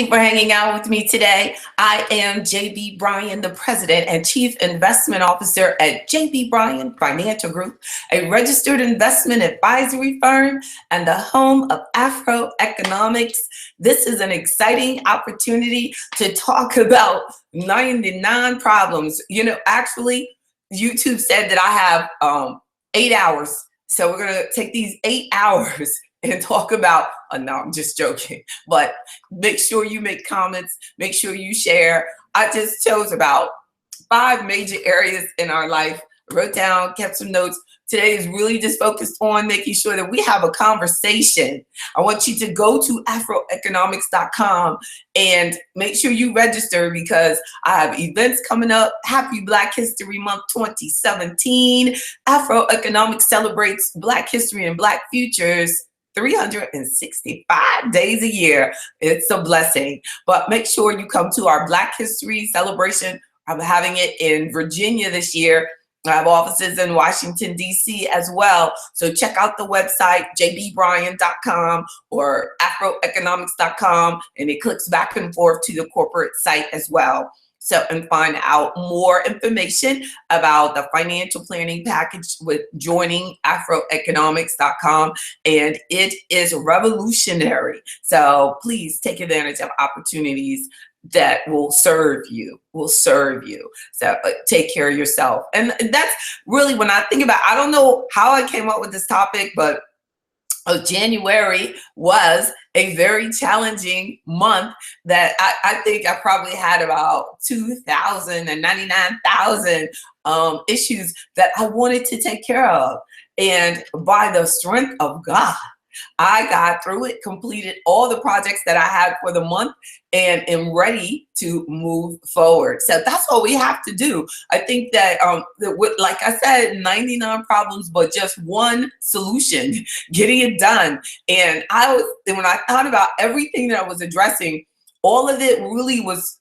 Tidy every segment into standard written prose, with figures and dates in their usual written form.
you for hanging out with me today. I am JB Bryan, the President and Chief Investment Officer at JB Bryan Financial Group, a registered investment advisory firm and the home of AfroEconomics. This is an exciting opportunity to talk about 99 problems. Actually, YouTube said that I have 8 hours. So we're going to take these 8 hours and talk about, no, I'm just joking, but make sure you make comments, make sure you share. I just chose about 5 major areas in our life, wrote down, kept some notes. Today is really just focused on making sure that we have a conversation. I want you to go to AfroEconomics.com and make sure you register because I have events coming up. Happy Black History Month 2017. AfroEconomics celebrates Black history and Black futures 365 days a year. It's a blessing. But make sure you come to our Black History celebration. I'm having it in Virginia this year. I have offices in Washington, D.C. as well. So check out the website, jbbryan.com or afroeconomics.com, and it clicks back and forth to the corporate site as well. So, and find out more information about the financial planning package with joining afroeconomics.com. And it is revolutionary. So please take advantage of opportunities that will serve you, So take care of yourself. And that's really when I think about, I don't know how I came up with this topic, but January was a very challenging month that I think I probably had about 2,000 and 99,000 issues that I wanted to take care of. And by the strength of God, I got through it, completed all the projects that I had for the month, and am ready to move forward. So that's what we have to do. I think that, like I said, 99 problems, but just one solution, getting it done. And when I thought about everything that I was addressing, all of it really was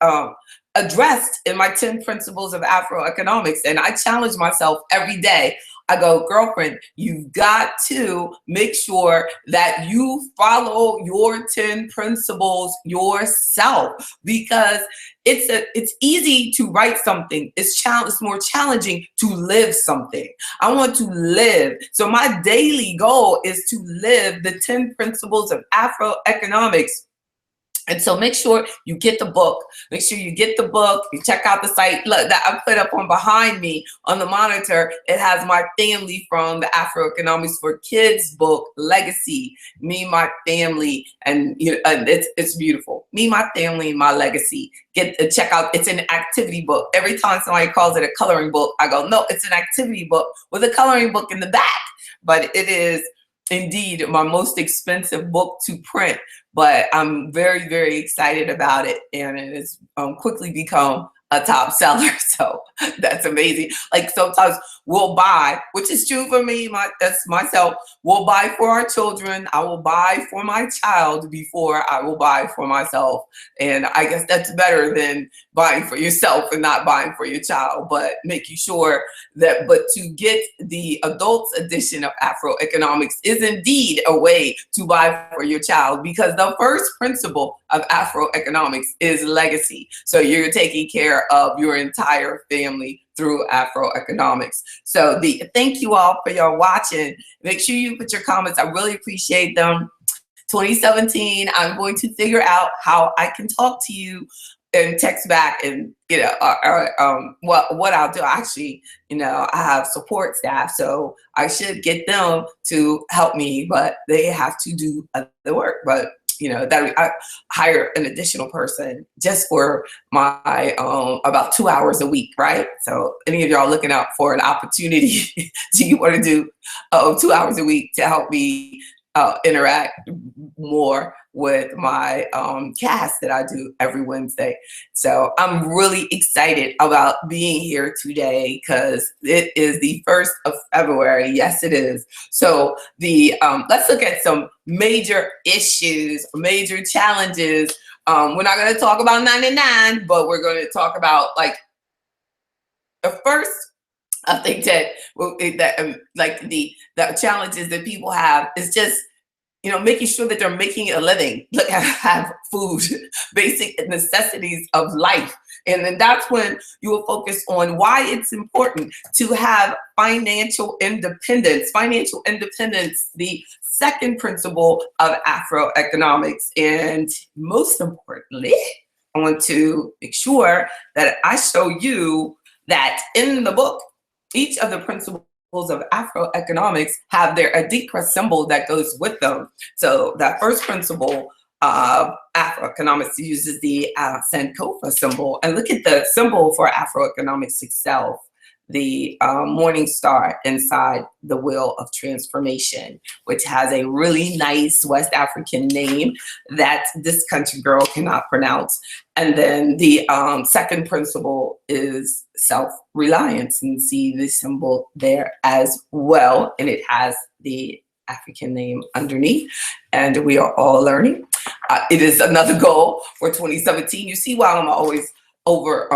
addressed in my 10 principles of Afroeconomics. And I challenge myself every day. I go, girlfriend, you've got to make sure that you follow your 10 principles yourself, because it's easy to write something. It's more challenging to live something. I want to live. So my daily goal is to live the 10 principles of Afroeconomics. And so make sure you get the book. Make sure you get the book. You check out the site. Look, that I put up on behind me on the monitor. It has my family from the Afroeconomics for Kids book, Legacy. Me, my family, and it's beautiful. Me, my family, my legacy. Check out. It's an activity book. Every time somebody calls it a coloring book, I go, no, it's an activity book with a coloring book in the back. But it is indeed my most expensive book to print, but I'm very, very excited about it, and it has quickly become a top seller. So that's amazing. Like sometimes we'll buy, which is true for me, that's myself, we'll buy for our children. I will buy for my child before I will buy for myself. And I guess that's better than buying for yourself and not buying for your child, but making sure that, but to get the adults edition of Afroeconomics is indeed a way to buy for your child, because the first principle of Afroeconomics is legacy. So you're taking care of your entire family through Afroeconomics. So thank you all for your watching. Make sure you put your comments. I really appreciate them. 2017, I'm going to figure out how I can talk to you and text back, and what I'll do. Actually, I have support staff, so I should get them to help me, but they have to do the work. But that I hire an additional person just for my about 2 hours a week, right? So any of y'all looking out for an opportunity, do you want to do 2 hours a week to help me interact more with my cast that I do every Wednesday? So I'm really excited about being here today because it is the 1st of February. Yes, it is. So let's look at some major issues, major challenges. We're not going to talk about 99, but we're going to talk about like the first. I think that the challenges that people have is just making sure that they're making a living, look, have food, basic necessities of life. And then that's when you will focus on why it's important to have financial independence. Financial independence, the second principle of Afroeconomics. And most importantly, I want to make sure that I show you that in the book, each of the principles of Afroeconomics have their adikra symbol that goes with them. So that first principle of Afroeconomics uses the Sankofa symbol. And look at the symbol for Afroeconomics itself, the morning star inside the wheel of transformation, which has a really nice West African name that this country girl cannot pronounce. And then the second principle is self-reliance, and see the symbol there as well. And it has the African name underneath, and we are all learning. It is another goal for 2017. You see why I'm always over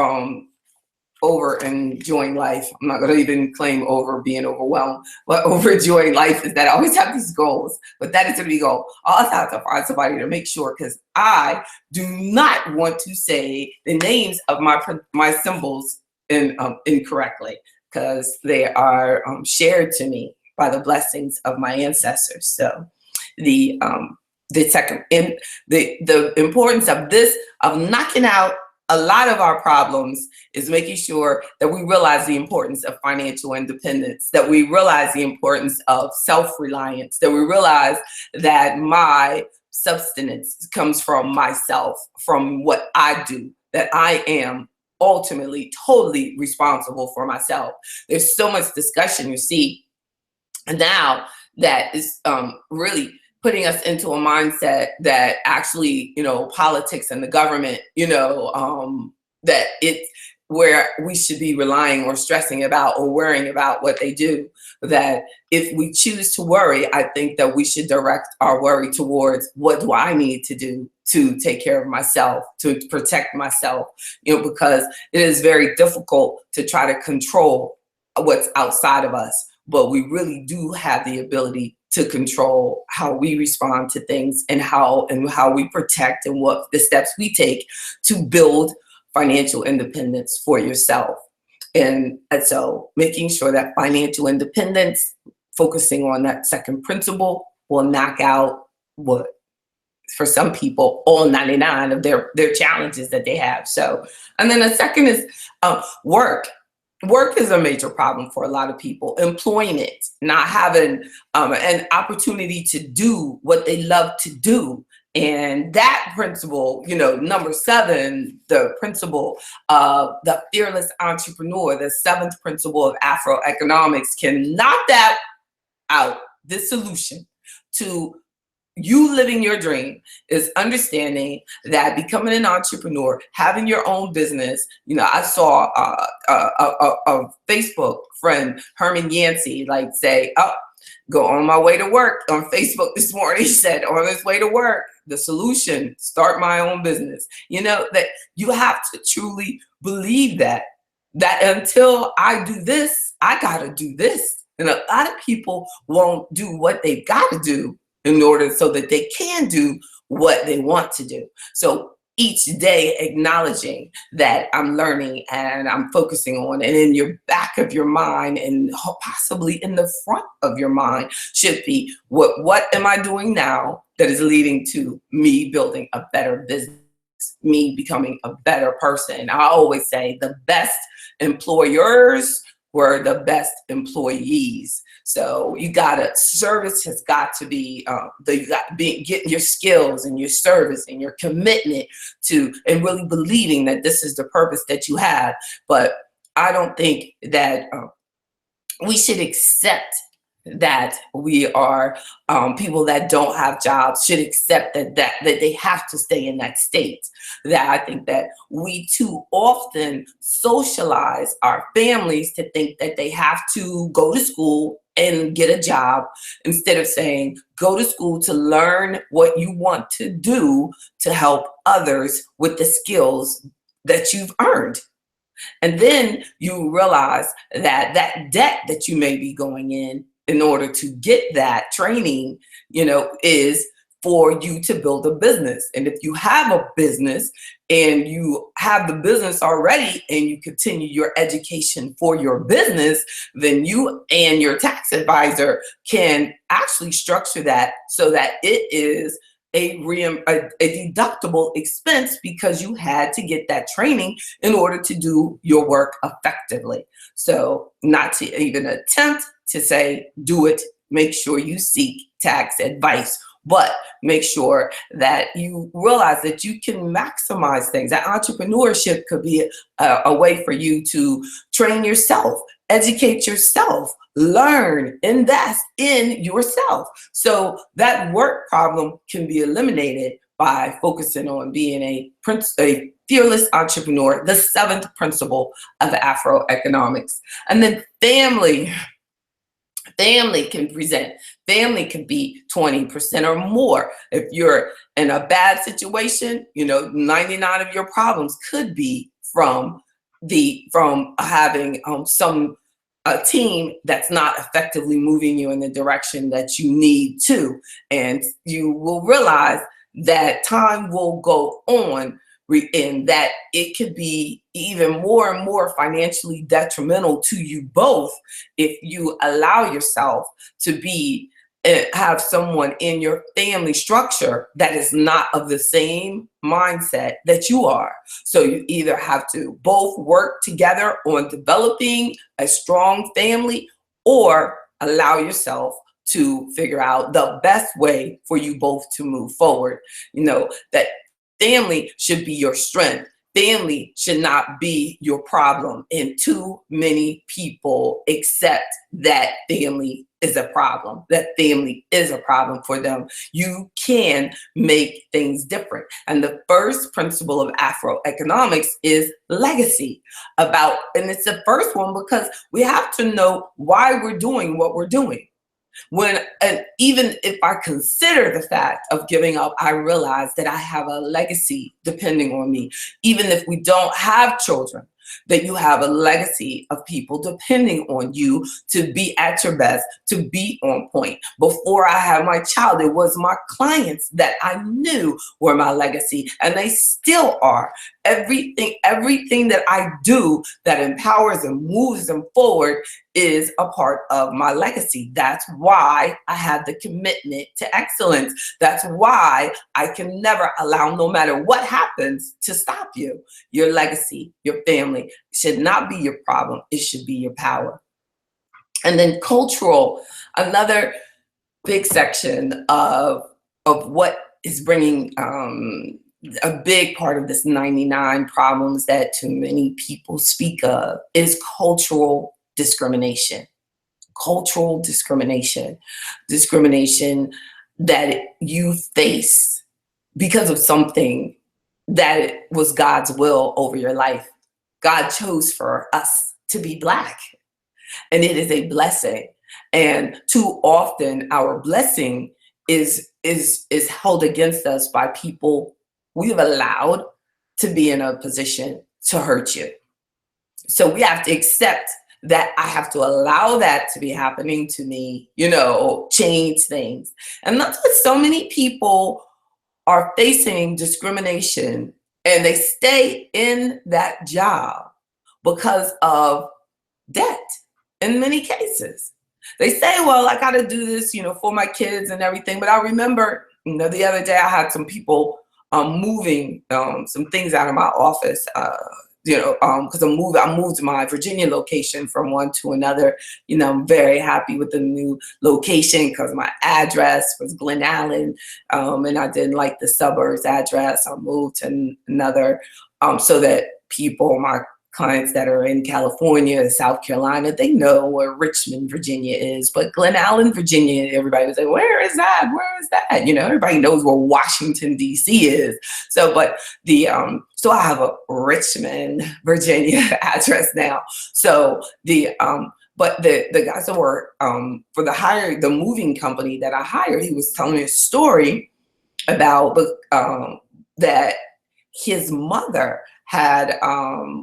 enjoying life. I'm not going to even claim over being overwhelmed, but over enjoying life is that I always have these goals. But that is going to be goal. I'll have to find somebody to make sure, because I do not want to say the names of my symbols incorrectly, because they are shared to me by the blessings of my ancestors. So the second, and the importance of this, of knocking out a lot of our problems, is making sure that we realize the importance of financial independence, that we realize the importance of self-reliance, that we realize that my substance comes from myself, from what I do, that I am ultimately totally responsible for myself. There's so much discussion, you see, now that is really putting us into a mindset that actually, politics and the government, that it's where we should be relying or stressing about or worrying about what they do. That if we choose to worry, I think that we should direct our worry towards, what do I need to do to take care of myself, to protect myself, because it is very difficult to try to control what's outside of us. But we really do have the ability to control how we respond to things, and how we protect, and what the steps we take to build financial independence for yourself. And so making sure that financial independence, focusing on that second principle, will knock out what, for some people, all 99 of their challenges that they have. So, and then the second is work. Work is a major problem for a lot of people. Employment, not having an opportunity to do what they love to do. And that principle, number 7, the principle of the fearless entrepreneur, the 7th principle of Afroeconomics, can knock that out. This solution to you living your dream is understanding that becoming an entrepreneur, having your own business. I saw a Facebook friend, Herman Yancey, say, go on my way to work on Facebook this morning. He said, on his way to work, the solution, start my own business. That you have to truly believe that until I do this, I got to do this. And a lot of people won't do what they've got to do in order so that they can do what they want to do. So each day acknowledging that I'm learning and I'm focusing on, and in your back of your mind, and possibly in the front of your mind, should be, what am I doing now that is leading to me building a better business, me becoming a better person. I always say the best employers were the best employees. So service has got to be, getting your skills and your service and your commitment to, and really believing that this is the purpose that you have. But I don't think that we should accept that we are people that don't have jobs should accept that they have to stay in that state. That I think that we too often socialize our families to think that they have to go to school and get a job, instead of saying, go to school to learn what you want to do to help others with the skills that you've earned. And then you realize that debt that you may be going in in order to get that training, is for you to build a business. And if you have a business and you have the business already and you continue your education for your business, then you and your tax advisor can actually structure that so that it is a deductible expense, because you had to get that training in order to do your work effectively. So not to even attempt to say do it, make sure you seek tax advice, but make sure that you realize that you can maximize things. That entrepreneurship could be a way for you to train yourself, educate yourself, learn, invest in yourself. So that work problem can be eliminated by focusing on being a fearless entrepreneur, the 7th principle of Afroeconomics. And then family can present. Family can be 20% or more. If you're in a bad situation, 99 of your problems could be from having a team that's not effectively moving you in the direction that you need to. And you will realize that time will go on, and that it could be even more and more financially detrimental to you both if you allow yourself to have someone in your family structure that is not of the same mindset that you are. So you either have to both work together on developing a strong family, or allow yourself to figure out the best way for you both to move forward. That family should be your strength. Family should not be your problem. And too many people accept that family is a problem, that family is a problem for them. You can make things different. And the first principle of Afroeconomics is legacy. And it's the first one because we have to know why we're doing what we're doing. And even if I consider the fact of giving up, I realize that I have a legacy depending on me. Even if we don't have children, that you have a legacy of people depending on you to be at your best, to be on point. Before I had my child, it was my clients that I knew were my legacy, and they still are. Everything that I do that empowers and moves them forward is a part of my legacy. That's why I have the commitment to excellence. That's why I can never allow, no matter what happens, to stop you. Your legacy, your family should not be your problem. It should be your power. And then cultural, another big section of what is bringing a big part of this 99 problems that too many people speak of is cultural discrimination. Cultural discrimination that you face because of something that was God's will over your life. God chose for us to be Black, and it is a blessing. And too often our blessing is held against us by people we've allowed to be in a position to hurt you. So we have to accept that I have to allow that to be happening to me, change things. And that's what so many people are facing, discrimination, and they stay in that job because of debt in many cases. They say, well, I got to do this, for my kids and everything. But I remember, the other day I had some people moving some things out of my office, because I moved my Virginia location from one to another. I'm very happy with the new location because my address was Glen Allen, and I didn't like the suburbs address. I moved to another, so that my clients that are in California, South Carolina, they know where Richmond, Virginia is. But Glen Allen, Virginia, everybody was like, where is that? Where is that? Everybody knows where Washington, D.C. is. So, but so I have a Richmond, Virginia address now. So but the guys that were for the moving company that I hired, he was telling me a story about that his mother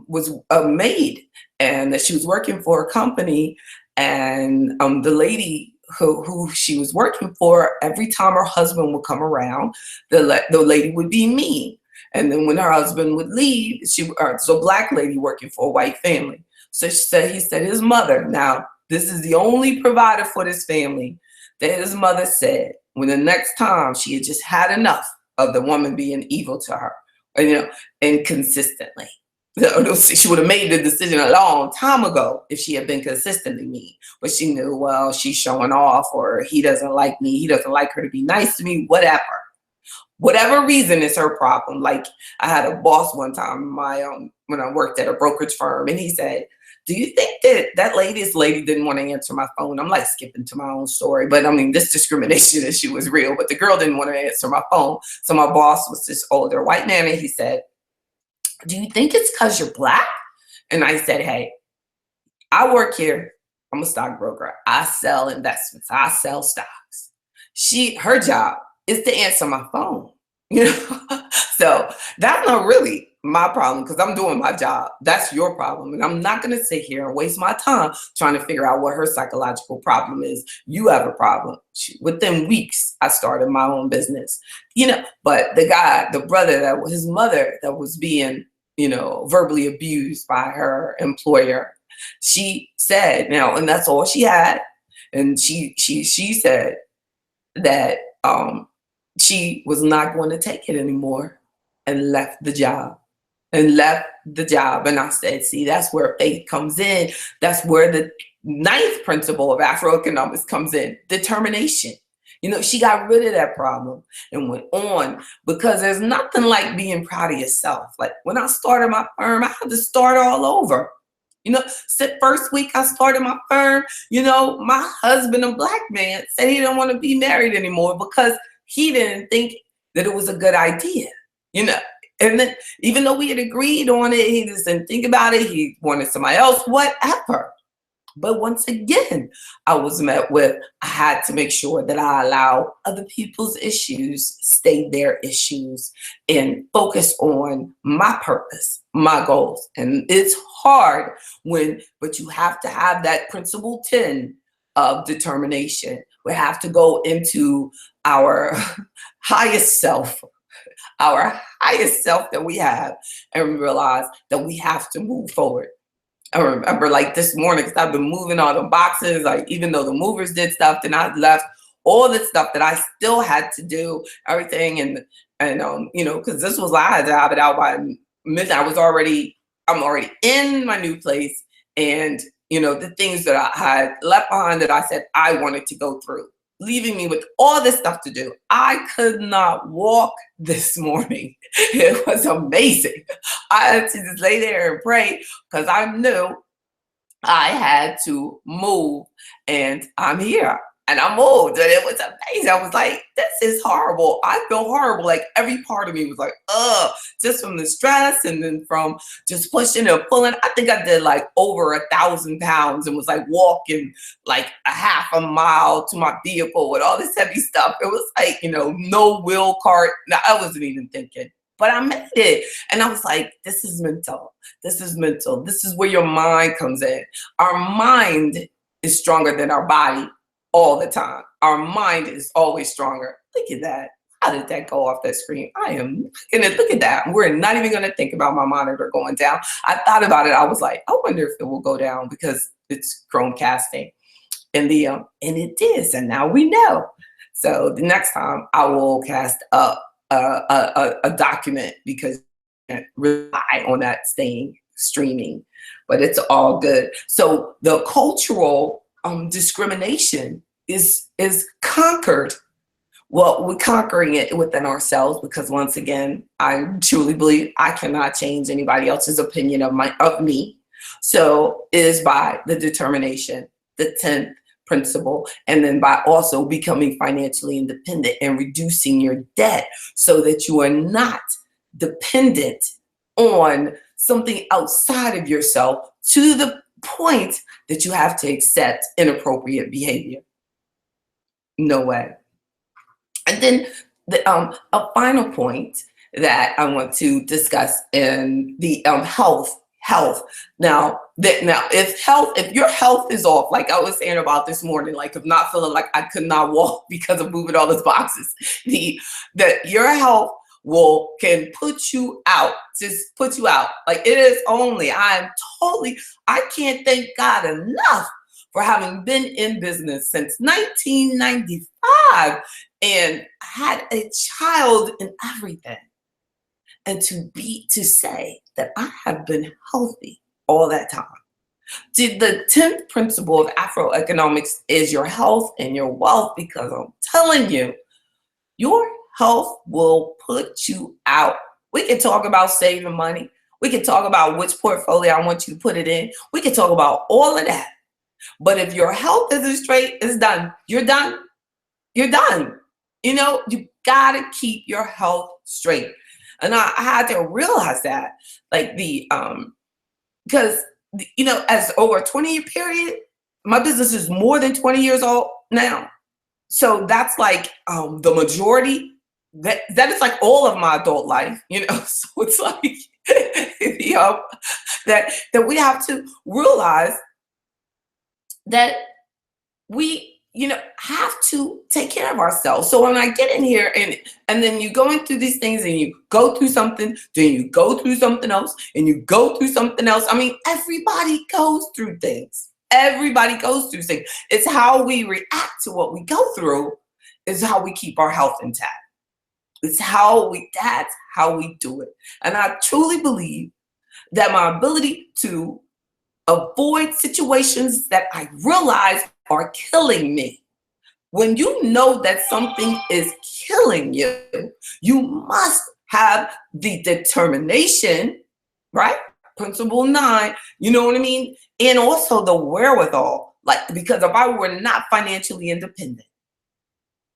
was a maid, and that she was working for a company, And the lady who she was working for, every time her husband would come around, the lady would be mean. And then when her husband would leave, so a black lady working for a white family. So he said his mother, now this is the only provider for this family, that his mother said when the next time she had just had enough of the woman being evil to her, and consistently. She would have made the decision a long time ago if she had been consistently mean. But she knew, well, she's showing off, or he doesn't like me, he doesn't like her to be nice to me, whatever. Whatever reason is her problem. Like, I had a boss one time when I worked at a brokerage firm, and he said, do you think that this lady didn't want to answer my phone? I'm like skipping to my own story, but I mean, this discrimination issue was real, but the girl didn't want to answer my phone. So my boss was this older white man, and he said, do you think it's because you're black? And I said, hey, I work here. I'm a stockbroker. I sell investments. I sell stocks. Her job is to answer my phone. So that's not really my problem, because I'm doing my job. That's your problem. And I'm not going to sit here and waste my time trying to figure out what her psychological problem is. You have a problem. Within weeks, I started my own business, but the brother, his mother that was being, verbally abused by her employer, she said, and that's all she had. And she said that, she was not going to take it anymore, and left the job. And I said, see, that's where faith comes in. That's where the 9th principle of AfroEconomics comes in: determination. She got rid of that problem and went on, because there's nothing like being proud of yourself. Like, when I started my firm, I had to start all over. First week I started my firm, my husband, a black man, said he didn't want to be married anymore because he didn't think that it was a good idea, and then even though we had agreed on it, he just didn't think about it. He wanted somebody else, whatever. But once again, I was met with, I had to make sure that I allow other people's issues stay their issues and focus on my purpose, my goals. And it's hard but you have to have that principle 10 of determination. We have to go into our highest self that we have, and realize that we have to move forward. I remember, like, this morning, because I've been moving all the boxes, like, even though the movers did stuff, then I left all the stuff that I still had to do, everything. And because this was, I had to have it out by midnight. I'm already in my new place. And, the things that I had left behind that I said I wanted to go through, leaving me with all this stuff to do. I could not walk this morning. It was amazing. I had to just lay there and pray, because I knew I had to move, and I'm here. And I moved, and it was amazing. I was like, this is horrible. I feel horrible. Like, every part of me was like, just from the stress, and then from just pushing and pulling. I think I did like over 1,000 pounds, and was like walking like a half a mile to my vehicle with all this heavy stuff. It was like, no wheel cart. Now, I wasn't even thinking, but I made it. And I was like, this is mental. This is mental. This is where your mind comes in. Our mind is stronger than our body. All the time. Our mind is always stronger. Look at that. How did that go off that screen? I am not gonna look at that. We're not even gonna think about my monitor going down. I thought about it. I was like, I wonder if it will go down, because it's Chromecasting. And it is, and now we know. So the next time I will cast up a document, because I can't rely on that staying streaming. But it's all good. So the cultural discrimination is conquered. Well, we're conquering it within ourselves, because once again, I truly believe I cannot change anybody else's opinion of me. So it is by the determination, the 10th principle, and then by also becoming financially independent and reducing your debt, so that you are not dependent on something outside of yourself, to the point that you have to accept inappropriate behavior. No way. And then a final point that I want to discuss in the health health. Now, if your health is off, like I was saying about this morning, like if not feeling like I could not walk because of moving all those boxes, that your health can put you out, just put you out. Like it is only, I can't thank God enough for having been in business since 1995 and had a child and everything. And to say that I have been healthy all that time. The 10th principle of Afroeconomics is your health and your wealth, because I'm telling you, your health will put you out. We can talk about saving money. We can talk about which portfolio I want you to put it in. We can talk about all of that. But if your health isn't straight, it's done. You're done. You're done. You know, you gotta keep your health straight. And I had to realize that, like because, you know, as over a 20-year period, my business is more than 20 years old now. So that's like the majority, that is like all of my adult life, you know. So it's like, you know, that we have to realize that we, you know, have to take care of ourselves. So when I get in here and then you're going through these things and you go through something, then you go through something else and you go through something else. I mean, everybody goes through things. Everybody goes through things. It's how we react to what we go through is how we keep our health intact. It's that's how we do it. And I truly believe that my ability to avoid situations that I realize are killing me. When you know that something is killing you, you must have the determination, right? Principle 9, you know what I mean? And also the wherewithal, like, because if I were not financially independent,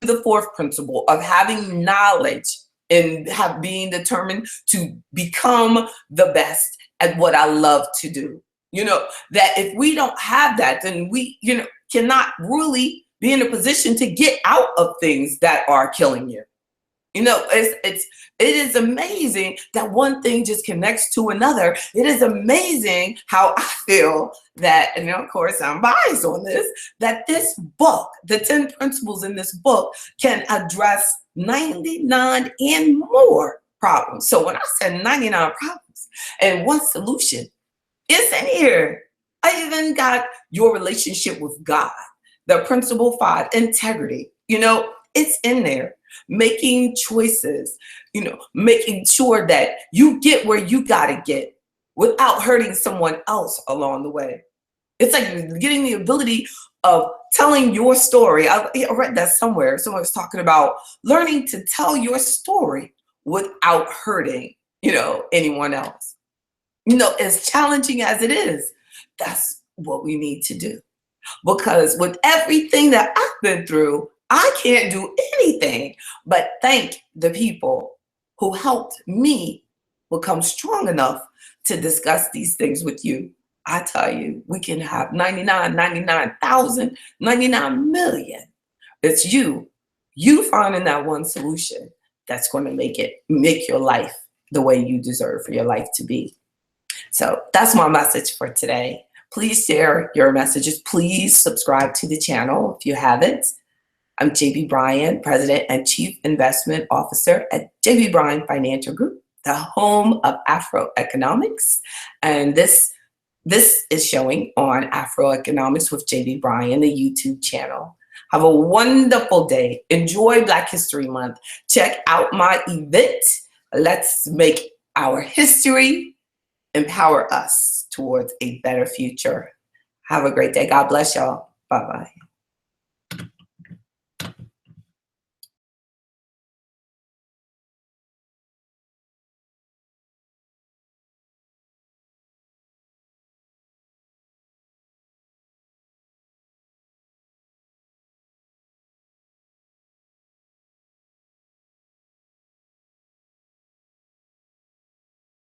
the 4th principle of having knowledge and being determined to become the best at what I love to do. You know, that if we don't have that, then we, you know, cannot really be in a position to get out of things that are killing you. You know, it is amazing that one thing just connects to another. It is amazing how I feel that, and of course I'm biased on this, that this book, the 10 principles in this book, can address 99 and more problems. So when I said 99 problems and one solution, it's in here. I even got your relationship with God, the principle 5, integrity. You know, it's in there. Making choices, you know, making sure that you get where you got to get without hurting someone else along the way. It's like getting the ability of telling your story. I read that somewhere. Someone was talking about learning to tell your story without hurting, you know, anyone else. You know, as challenging as it is, that's what we need to do. Because with everything that I've been through, I can't do anything but thank the people who helped me become strong enough to discuss these things with you. I tell you, we can have 99,000, 99 million. It's you finding that one solution that's going to make your life the way you deserve for your life to be. So that's my message for today. Please share your messages. Please subscribe to the channel if you haven't. I'm JB Bryan, President and Chief Investment Officer at JB Bryan Financial Group, the home of AfroEconomics. And this is showing on AfroEconomics with JB Bryan, the YouTube channel. Have a wonderful day. Enjoy Black History Month. Check out my event. Let's make our history empower us towards a better future. Have a great day. God bless y'all. Bye-bye.